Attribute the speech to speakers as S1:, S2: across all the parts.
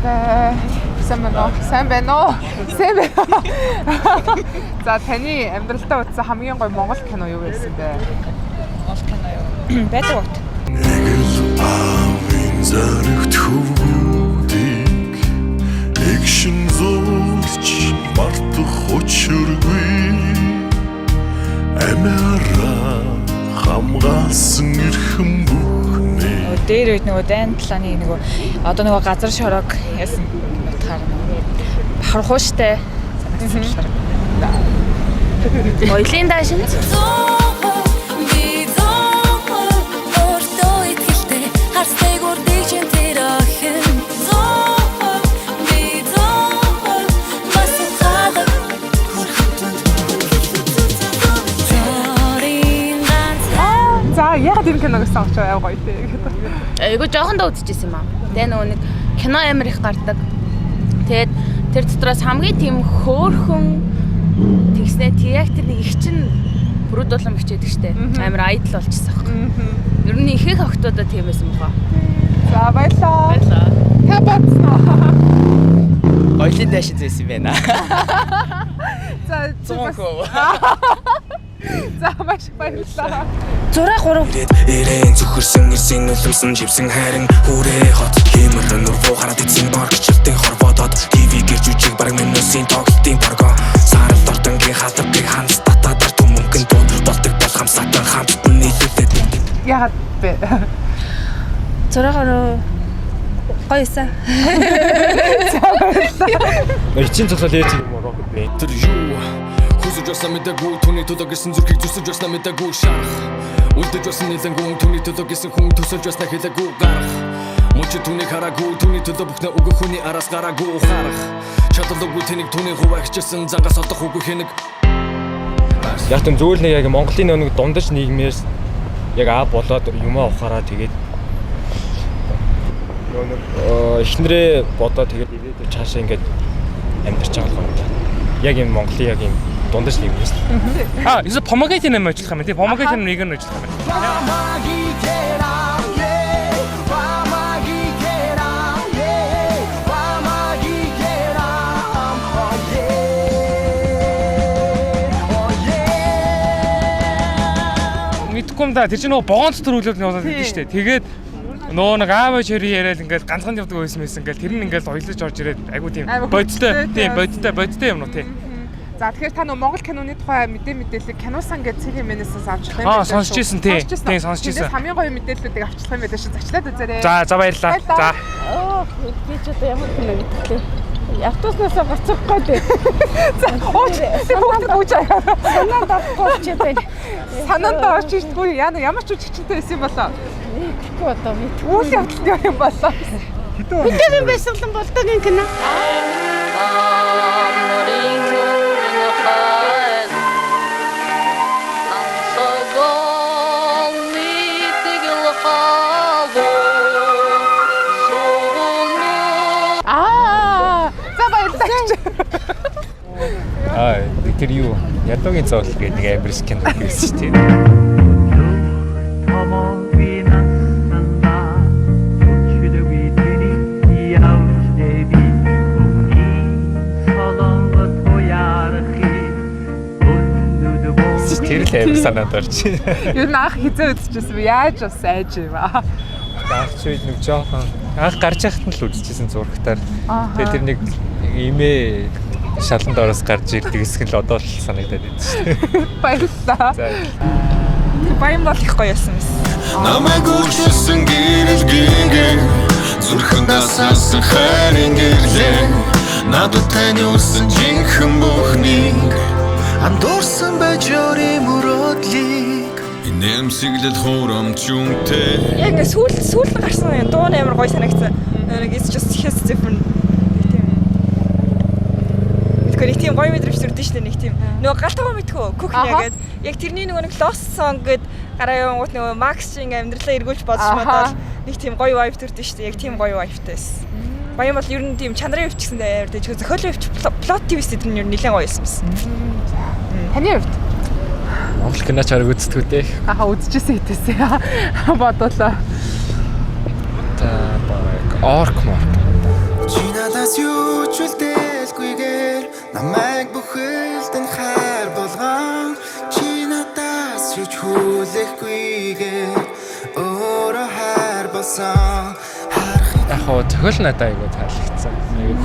S1: Сайн байна уу? Сайн байна уу? Сайн байна. За таны амьдралдаа үзсэн хамгийн гоё Монгол кино юу байсан бэ?
S2: Монгол кино юу? Байдаг бот.
S3: Зарагт хөвгүүдийг экшн зурч мартах учиргүй амиараа хамгаалсан эрхэм бүхнээ
S2: дээр үед нөгөө дайн талааны нөгөө одоо нөгөө газар шорог яасан утгаар бахархууштай санагдсан. Ойлын даашин
S1: яагаад энэ киног сонгож байгаа гоё тий.
S4: Айгу жоохондоо үзчихсэн юм аа. Тэгээ нөгөө нэг кино амар их гардаг. Тэгээд тэр дотроос хамгийн тийм хөөрхөн тэгснэ яг тэр нэг их чин бүрдүүлэн бичээдэг штэ. Амар айдл болчихсон байхгүй. Ер нь ихэнх охтуудаа тийм байсан бохоо.
S1: За баярлаа. Та бодсноо.
S5: Ойлын дэш зэс юм байна.
S1: За зөвхөн. За маш баярлалаа.
S2: 6-3
S3: Ирээн зүхэрсэн ирсэн үлэмсэн живсэн хайрын хүрээ хот хэмэрэн нурвуу хараад эцэн бар гिचэлтэн хорводод ТV гэрж үжиг баг минусын тоглолтын торгоо сарал дортонгийн хатагыг ханс татаад түмэнхэн дууд болдог бол хамсаатан хамт нийлүүлээд
S1: Яагаад бэ?
S2: 6-3 гоёсан.
S6: Эцсийн цогцол ээж юм уу бэ?
S3: Тэр юу хүсэж байсан мэдээгүй түүний төлөө гэсэн зүрхийг зүсэж байсан мэдээгүй шарах үлдэж байсан нэлэнгүү түүний төлөө гэсэн хүн төсөлж байсан хэлээгүй гарах мөч түүний хараагүй түүний төлөө бүхнээ өгөх хүний араас гараагүй харах чадалгүй тэнийг түүний хуваачсан зангаас одох үгүй хэнэг
S6: Яг тийм зүйл нэг яг Монголын нэг дундаж нийгмээс яг аа болоод юмаа ухаараа тэгээд нэг ихнэрээ бодоод тэгээд ирээд цаашаа ингээд амьдарч байгаа юм байна. Яг юм Монголын яг юм дундаж нийгмээс.
S7: Эсвэл помогатын нэм ажиллах юм тий. Помогатын нэг нь ажиллах юм. Мэдгүй юм да. Тэр чинь нөгөө богоонц төрүүлээд яваад байдаг шүү дээ. Тэгээд нөгөө нэг аав чири яриад ингээл ганцхан явдаг байсан ингээл тэр нь ингээл ойлож орж ирээд айгу тийм бодтой юм уу тий.
S1: За тэгэхээр та нөгөө Монгол киноны тухай мэдээллийг киносан гэж CMN-ээс авчих юм байна.
S7: Сонсч ирсэн тий. Тийм сонсч ирсэн.
S1: Хамгийн гоё мэдээллүүдийг авчих юм байна шүү. Зачлаад үзээрэй.
S7: За баярлалаа. За.
S4: Би ч одоо ямар кино гэдэгтэй. Автобуснаас буцахгүй дээ.
S1: За хүүхдэд гүйж аа.
S4: Санаанд авахгүй ч юм байна.
S1: Санаанд орж ирдгүй ямар ч үжигчтэй байсан юм болоо.
S4: Тэгэхгүй одоо мэдгүй.
S1: Үйл явдал юм болоо.
S4: Бидний байсан болдог кино.
S6: Тэр юу? Ядуугийн зоол гэдэг нэг амирс кино байсан шүү дээ. Тэр л амир санаад орч.
S1: Юу наах хизээ үзчихсэн бэ? Яаж бас айж юм аа.
S6: Анх ч үед нэг жоохон анх гарч яхад нь л үзчихсэн зурагтаар. Тэгээд тэр нэг имээ шаланд ороос гарч ирдэг хэсэг л одоо л санагдаад байна шүү дээ.
S1: Баярлалаа.
S2: баян бол их гоё байсан юм.
S3: намайг үчсэн гэрэлгэн зүрхэн дассан хайрын гэрлээ надад тань усан жинхэн бүхнийг андуурсан байж өрийн мөрөөдлийг инэмсэглэл хурамч юмтэй
S2: Яг сүүлд гарсан дуу амар гоё санагдсан. Нэг it's just his different нэг тийм гоё мэдрэмж төрдөн шүү дээ нэг тийм. Нөгөө галтгаа мэдхүү Кухня гэдэг. Яг тэрний нөгөө нэг Lost Song гэд гараа явангууд нөгөө Max-ийн амьдралаа эргүүлж бодож мадаад нэг тийм гоё vibe төрдөн шүү дээ. Яг тийм гоё vibe-тайс. Баян бол ер нь тийм чанарын өвч гэсэн амар дээ. Зохиолын өвч plot twist гэдэг нь ер нь нэлээд гоё байсан.
S1: Таны хувьд
S6: Монгол кино чараг үзтгүү дээ.
S1: Үзчихсэн хэдээсээ бодолоо.
S6: Та баг Orc Mark.
S8: Надаас юу ч үлдээлгүйгээр намайг бүхэлд нь хайр болгон чи надаас юу ч хүлээхгүйгээр өөрөө хайр болсон
S6: Яг хоо зохиол надад айгуу таалагдсан.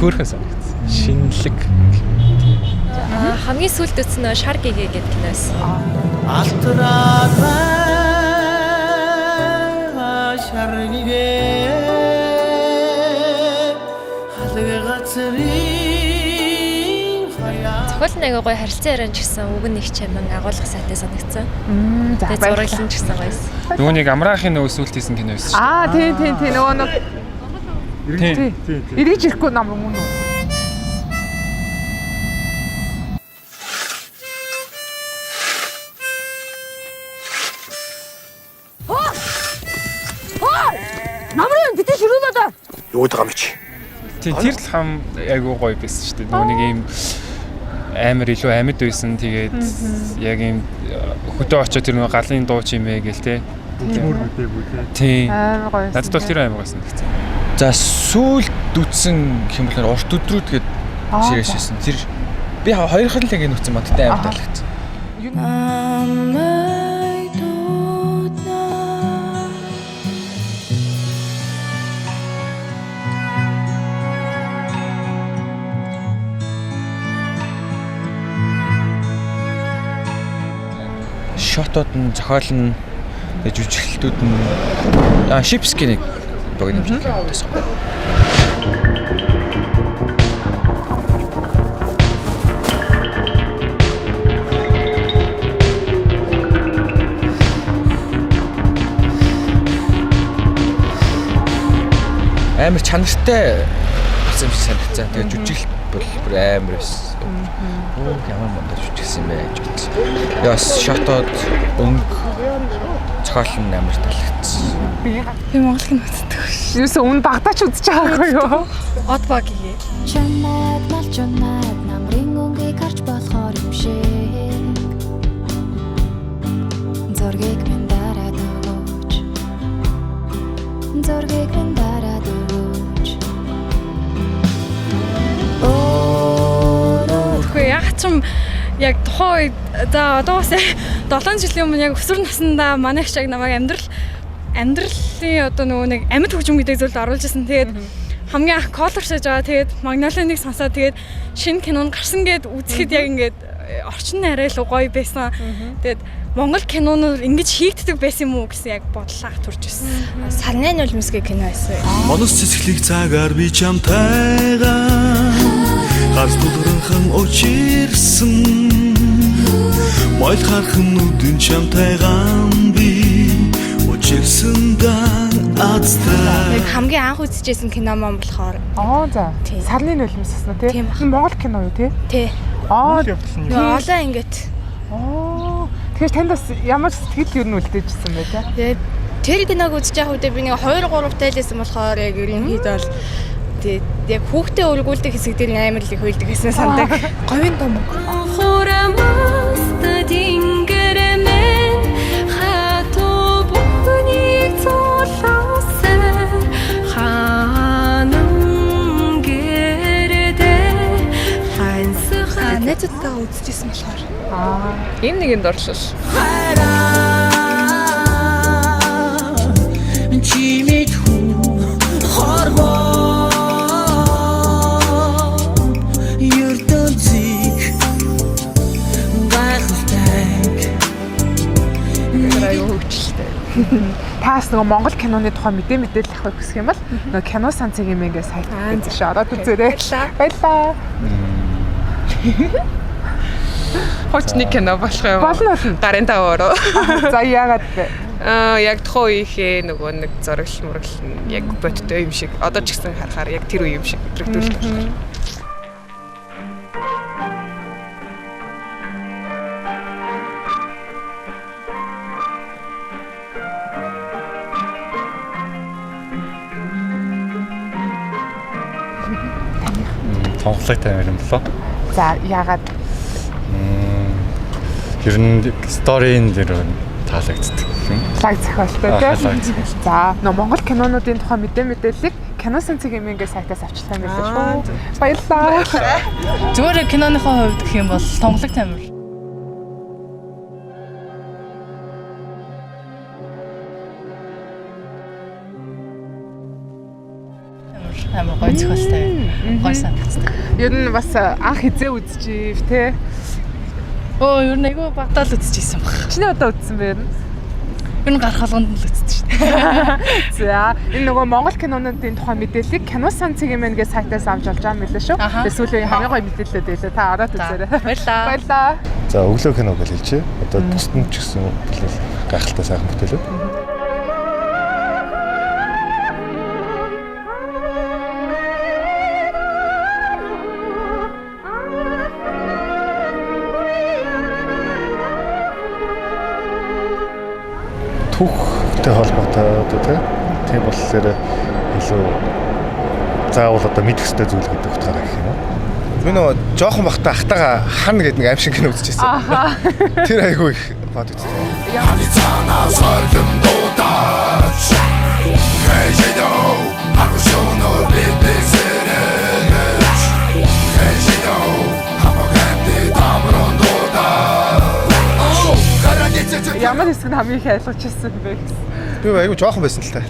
S6: Хөөрхөн санагдсан. Шинэлэг.
S9: Хамгийн сүүлд үзсэн нөө Шар гэгээ гэдэг киноос.
S8: Алтраад шарнигээ халага гацрын
S9: Зохиол нь аягүй гоё харилцан яриан ч гэсэн үг нь их чаман агуулгах сайтай санагдсан.
S1: За
S9: Тэгээд зураглан ч гэсэн гоёс.
S7: Нөгөө нэг амраахын нөгөө сүүлд хийсэн кино байсан шүү.
S1: Тийм нөгөө нэг
S7: Тийм.
S1: эргэж ирэхгүй нам юм уу?
S4: Намрын битээ ширүүл одоо.
S8: Юу гэдэг юм чи?
S7: Тийм тэр л хам айгуу гоё байсан шүү дээ. Нөгөө нэг ийм амар илүү амьд байсан. Тэгээд яг ийм хөдөө очоод тэр нөгөө галын дуу чимээ гэл те.
S6: Мөр үдээгүй те.
S7: Тийм.
S1: Амар гоё.
S7: Надад бол тэр амар гойсон гэсэн.
S5: За сүүлд үтсэн гэх юм бол урт өдрүүд гээд ширээшсэн. Тэр би хоёр хэл яг энэ үтсэн модтой амар таалагдсан. Шотууд нь зохиол нь жүжиглэлтүүд нь Шипский нэг богино юм шиг байна. Амар чанартай байсан юм шиг санагдсан. Тэгээд жүжиглэлт бол бүр амар байсан. Ямар мандаж жүжигсэн бэ гэж бодсон. Яс шотод өнгө зохиол нь амар таалагдсан.
S2: Би Монгол кино үздэг.
S1: Юусе үн багтаач үзэж байгаагүй юу?
S2: Од баг гээ.
S10: Чанад малчунад намрын өнгийг харж болохоор юм шиг. Зоргийг минь дараад өгөөч. Зоргийг минь дараад өгөөч.
S2: Тэгэхгүй яг ч юм яг тухайн үед за одоо бас 7 жилийн өмнө яг өсвөр наснда манай их яг намайг амьдралын одоо нөгөө нэг амьд хөгжим гэдэг зүйлд оруулж ирсэн. Тэгээд хамгийн анх колор шиж байгаа. Тэгээд Магнолианыг сонсоод тэгээд шинэ кинонд гарсан гэд үзэхэд яг ингээд орчин нь арай л гоё байсан. Тэгээд Монгол кинонууд ингэж хийгддэг байсан юм уу гэсэн яг бодлоо төрж ирсэн.
S9: Сарны нулимсгийн кино байсан.
S8: Монос цэцгэлийг цагаар би чамтайгаа гарс дурхан очирсан Мойл хархан нүдэн чамтайгаа би очирсан дан азтай.
S9: Яг хамгийн анх үзчихсэн кино маань болохоор
S1: За. Сарны нулимс гэсэн үү те? Монгол кино юу те?
S9: тий.
S1: Олон
S9: ингээд.
S1: Тэгэхээр танд бас ямар сэтгэл юу үлдээжсэн бэ те?
S9: Тэр киног үзэж явах үедээ би нэг 2 3 тайлсан болохоор яг ерөнхийдөө бол тэгээд яг хүүхдээ өргүүлдэг хэсэг дээр амар л их хөлдөг гэсэн сандаг. Говийн том.
S2: Найзуудтайгаа үзчихсэн болохоор.
S1: Энэ нэгэнд оршил.
S8: Чимэт хүү хорвоо юртонцик гайхалтай.
S1: Аюу хөвчлөлтэй. Таас нөгөө Монгол киноны тухай мэдээлэл авах гэсэн юм бол нөгөө кино санцыг юм ингээ сайт гэж ороод үзээрэй. Баярлалаа.
S11: Хочны кино болох юм.
S1: Болно.
S11: Гарын таваараа.
S1: За яагаад вэ?
S11: Яг тухайн үеийнхээ нөгөө нэг зураглал мураглал яг бодтой юм шиг. Одоо ч гэсэн харахаар яг тэр үе юм шиг мэдрэгдүүлж байна.
S6: Сонголттой юм болоо.
S1: За яагаад?
S6: Ер нь сторийн дээр таалагддаг.
S1: Лаг зохиолтой тийм. За нөө Монгол кинонуудын тухай мэдээллийг кино санцыг имэнгээ сайтаас авчлаа мэлээ шүү. Баярлалаа.
S12: Зүгээр киноныхоо хувьд гэх юм бол Тонголог тамир. Амар гоё зохиолтой. Гоё санагдсан.
S1: Ер нь бас анх хизээ үзчихив те.
S12: Ер нь айгүй багтаал үзчихсэн баг.
S1: Чиний удаа үзсэн бэ?
S12: Ер нь гарах болгонд л үзсэн шүү дээ.
S1: За энэ нөгөө Монгол кинонуудын тухай мэдээллийг кино санцыг имэнгээ сайтаас авч олж байгаа мэлээ шүү. Эсвэл хамгийн гоё мэдээлэлүүд байлаа. Та ороод үзээрэй.
S12: Баярлалаа.
S1: Баярлалаа.
S13: За өглөө кино гэж хэлчихэ. Одоо тусдан ч гэсэн бүлээл гайхалтай сайхан бүтээлүүд. Түүхтэй холбоотой тийм болохоор илүү заавал одоо мэдэх ёстой зүйл гэдэг утгаараа гэх юм уу. Би нөгөө жоохон бахта ахтаага хан гэдэг нэг аим шиг кино үзчихсэн. Тэр айгүй их бодогдсон.
S8: Яны цаанаас ордон дуудаач. Хэжидо агшонор бибисэрэж. Хэжидо хапагэнди тамрон дуудаач.
S1: Ямар хэсэг нь хамгийн их ойлгочихсон бэ гэсэн.
S13: Би айгүй жоохон байсан л та.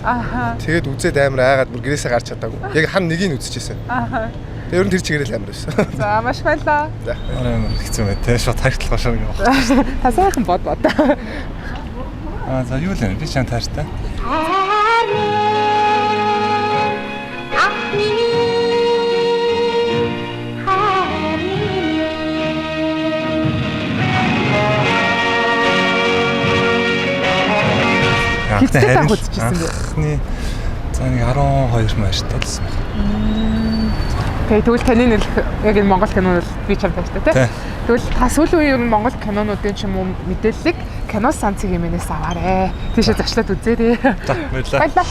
S13: Тэгээд үзээд амар айгаад бүр гэрээсээ гарч чадаагүй. Яг хан нэгийг үзчихсэн. Ер нь тэр чигээрэл амар байсан.
S1: За маш баярлалаа.
S13: За амар хэцүү мэ те шууд харьцлах шаа юм байна.
S1: Та сайхан бод.
S13: За юу л юм би чам таартай.
S1: Хэцүү тах үзчихсэн бэ?
S13: За нэг 12 мааштай байсан.
S1: Тэгвэл таны нэр яг энэ Монгол кинонууд би чам тааштай тий. Тэгвэл та сүүлийн үеийн ер нь Монгол кинонуудын ч юм уу мэдээллийг кино санцыг юмнээс аваарэ. Тийшээ зочлоод үзээрэй.
S13: За баярлалаа.